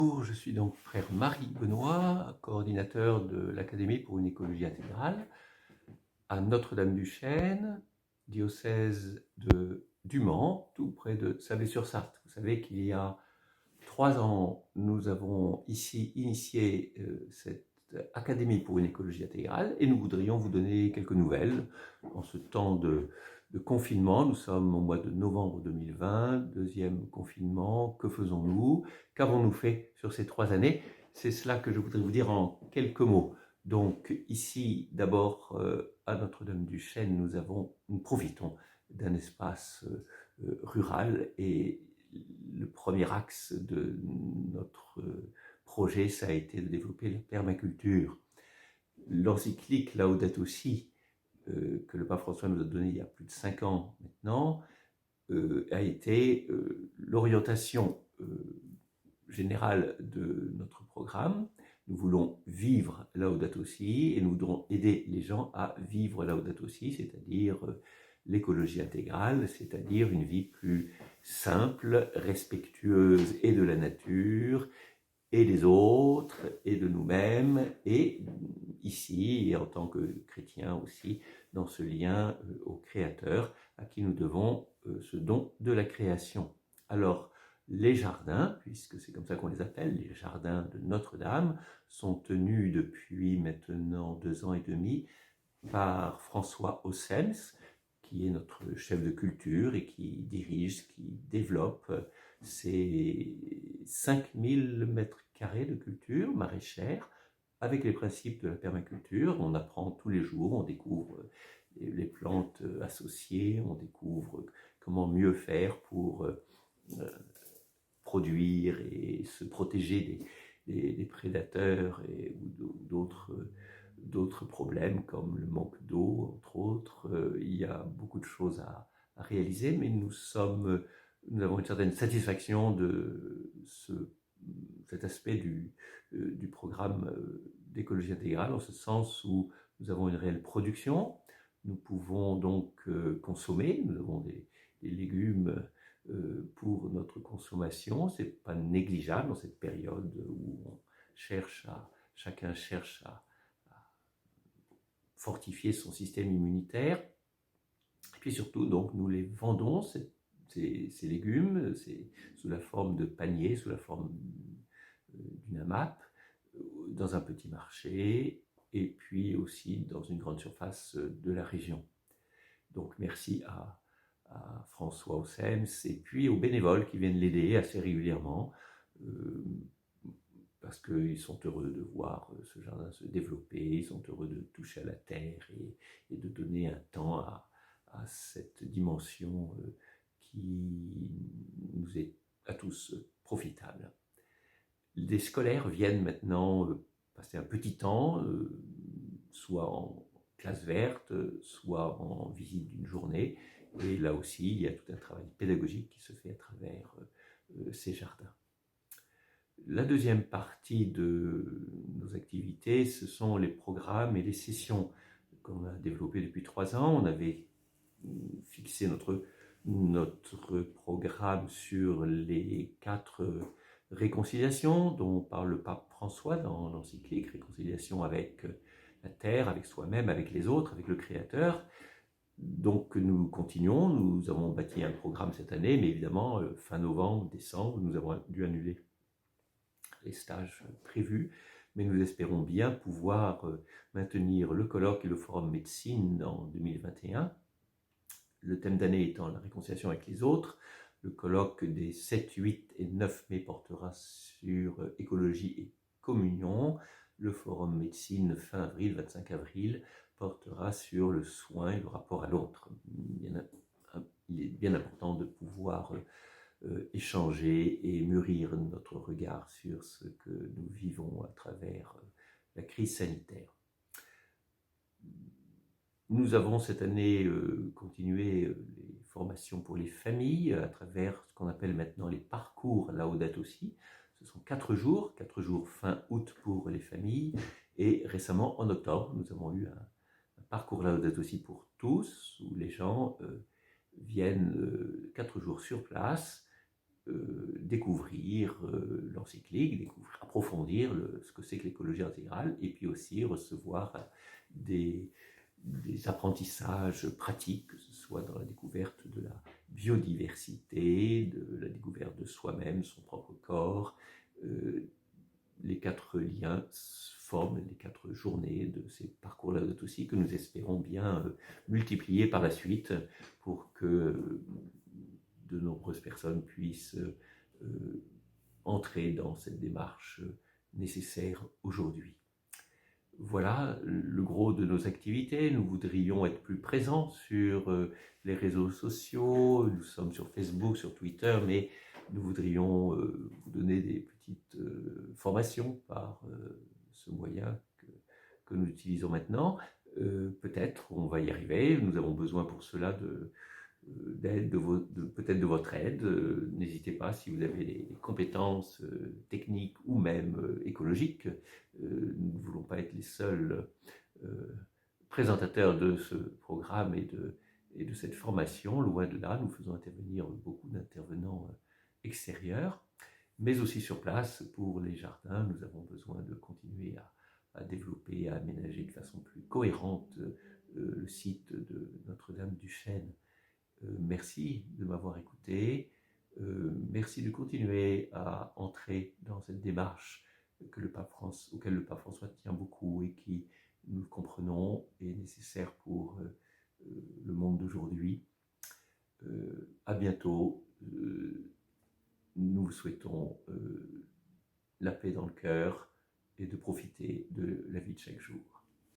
Je suis donc frère Marie Benoît, coordinateur de l'Académie pour une écologie intégrale à Notre-Dame-du-Chêne, diocèse du Mans, tout près de Sablé-sur-Sarthe. Vous savez qu'il y a 3 ans, nous avons ici initié cette Académie pour une écologie intégrale et nous voudrions vous donner quelques nouvelles en ce temps de confinement. Nous sommes au mois de novembre 2020, deuxième confinement. Que faisons-nous? Qu'avons-nous fait sur ces 3 années? C'est cela que je voudrais vous dire en quelques mots. Donc ici, d'abord, à Notre-Dame-du-Chêne, nous profitons d'un espace rural et le premier axe de notre projet, ça a été de développer la permaculture. L'encyclique Laudato Si, que le pape François nous a donné il y a plus de 5 ans maintenant, a été l'orientation générale de notre programme. Nous voulons vivre Laudato Si et nous voudrons aider les gens à vivre Laudato Si, c'est-à-dire l'écologie intégrale, c'est-à-dire une vie plus simple, respectueuse et de la nature, et des autres, et de nous-mêmes, et ici, et en tant que chrétiens aussi, dans ce lien au Créateur, à qui nous devons ce don de la création. Alors, les jardins, puisque c'est comme ça qu'on les appelle, les jardins de Notre-Dame, sont tenus depuis maintenant 2 ans et demi par François Aussens, qui est notre chef de culture et qui dirige, qui développe ces 5000 mètres carrés de culture maraîchère avec les principes de la permaculture. On apprend tous les jours, on découvre les plantes associées, on découvre comment mieux faire pour produire et se protéger des prédateurs ou d'autres problèmes comme le manque d'eau, entre autres. Il y a beaucoup de choses à réaliser, mais nous avons une certaine satisfaction de cet aspect du programme d'écologie intégrale, en ce sens où nous avons une réelle production. Nous pouvons donc consommer, nous avons des légumes pour notre consommation. Ce n'est pas négligeable dans cette période où chacun cherche à fortifier son système immunitaire. Et puis surtout, donc, nous les vendons, ces légumes, sous la forme de paniers, sous la forme d'une AMAP, dans un petit marché, et puis aussi dans une grande surface de la région. Donc merci à François Aussens et puis aux bénévoles qui viennent l'aider assez régulièrement, parce qu'ils sont heureux de voir ce jardin se développer, ils sont heureux de toucher à la terre et de donner un temps à cette dimension qui nous est à tous profitable. Les scolaires viennent maintenant passer un petit temps, soit en classe verte, soit en visite d'une journée. Et là aussi, il y a tout un travail pédagogique qui se fait à travers ces jardins. La deuxième partie de nos activités, ce sont les programmes et les sessions qu'on a développées depuis 3 ans. On avait fixé notre programme sur les 4 réconciliations dont parle le pape François dans l'encyclique Réconciliation avec la terre, avec soi-même, avec les autres, avec le Créateur. Donc nous continuons, nous avons bâti un programme cette année, mais évidemment, fin novembre, décembre, nous avons dû annuler les stages prévus, mais nous espérons bien pouvoir maintenir le colloque et le forum médecine en 2021. Le thème d'année étant la réconciliation avec les autres. Le colloque des 7, 8 et 9 mai portera sur écologie et communion. Le forum médecine fin avril, 25 avril, portera sur le soin et le rapport à l'autre. Il est bien important de pouvoir échanger et mûrir notre regard sur ce que nous vivons à travers la crise sanitaire. Nous avons cette année continué les formations pour les familles à travers ce qu'on appelle maintenant les parcours Laudato Si. Ce sont 4 jours fin août pour les familles, et récemment en octobre nous avons eu un parcours Laudato Si pour tous, où les gens viennent 4 jours sur place découvrir l'encyclique, approfondir ce que c'est que l'écologie intégrale, et puis aussi recevoir des apprentissages pratiques, que ce soit dans la découverte de la biodiversité, de la découverte de soi-même, son propre corps. Les 4 liens forment les 4 journées de ces parcours Laudato Si que nous espérons bien multiplier par la suite pour que de nombreuses personnes puissent entrer dans cette démarche nécessaire aujourd'hui. Voilà le gros de nos activités. Nous voudrions être plus présents sur les réseaux sociaux. Nous sommes sur Facebook, sur Twitter, mais nous voudrions vous donner des petites formations par ce moyen que nous utilisons maintenant. Peut-être on va y arriver. Nous avons besoin pour cela d'aide, peut-être de votre aide. N'hésitez pas si vous avez les compétences techniques ou même écologiques. Nous ne voulons pas être les seuls présentateurs de ce programme et de cette formation. Loin de là, nous faisons intervenir beaucoup d'intervenants extérieurs, mais aussi sur place pour les jardins. Nous avons besoin de continuer à développer, à aménager de façon plus cohérente le site de Notre-Dame-du-Chêne. Merci de m'avoir écouté. Merci de continuer à entrer dans cette démarche auquel le pape François tient beaucoup et qui, nous le comprenons, est nécessaire pour le monde d'aujourd'hui. À bientôt. Nous vous souhaitons la paix dans le cœur et de profiter de la vie de chaque jour.